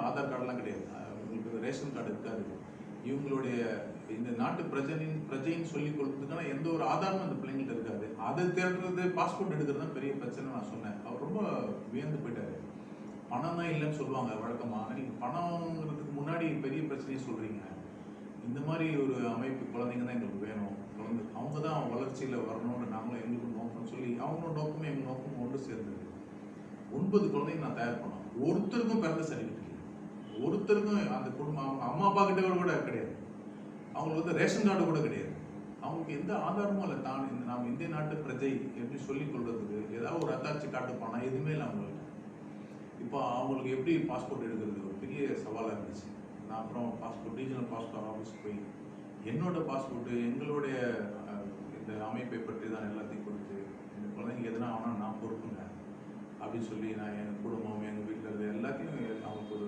ஆதார் கார்டுலாம் கிடையாது. உங்களுக்கு ration card இருக்காது. இவங்களுடைய இந்த நாட்டு பிரஜைன்னு சொல்லிக் கொள்றதுக்கான எந்த ஒரு ஆதாரமும் அந்த பிள்ளைங்கள்ட்ட இருக்காது. அதை தேடுறது, பாஸ்போர்ட் எடுக்கிறது தான் பெரிய பிரச்சனை நான் சொன்னேன். அவர் ரொம்ப வியந்து போயிட்டாரு. பணம் தான் இல்லைன்னு சொல்லுவாங்க வழக்கமா. நீங்க பணங்கிறதுக்கு முன்னாடி பெரிய பிரச்சனையை சொல்றீங்க. இந்த மாதிரி ஒரு அமைப்பு குழந்தைங்க தான் எங்களுக்கு வேணும். அவங்க தான் வளர்ச்சியில வரணும்னு நாங்களும் எங்களுக்கு நோக்கம்னு சொல்லி அவங்களோட நோக்கமும் எங்கள் நோக்கமும் ஒன்று சேர்ந்தது. 9 குழந்தைங்க நான் தயார் பண்ணோம். ஒருத்தருக்கும் பிறந்த சர்டிஃபிகேட் இல்லை. ஒருத்தருக்கும் அந்த குடும்பம் அவங்க அம்மா அப்பா கிட்ட கூட கிடையாது. அவங்களுக்கு ரேஷன் கார்டு கூட கிடையாது. அவங்களுக்கு எந்த ஆதாரமும் இல்லை. நாம் இந்திய நாட்டு பிரஜை எப்படி சொல்லிக் கொள்றதுக்கு ஏதாவது ஒரு அத்தாட்சி காட்டு பணம் எதுவுமே இல்லை அவங்களுக்கு. இப்போ அவங்களுக்கு எப்படி பாஸ்போர்ட் எடுக்கிறது ஒரு பெரிய சவாலாக இருந்துச்சு. நான் அப்புறம் ரீஜனல் பாஸ்போர்ட் ஆஃபீஸ் போய் என்னோட பாஸ்போர்ட்டு எங்களுடைய இந்த அமைப்பை பற்றி தான் எல்லாத்தையும் கொடுத்து இந்த குழந்தைங்க எதுனா ஆனால் நான் பொறுப்புங்க அப்படின்னு சொல்லி நான் எங்கள் குடும்பம் எங்கள் வீட்டில் இருக்கிற எல்லாத்தையும் அவங்களுக்கு ஒரு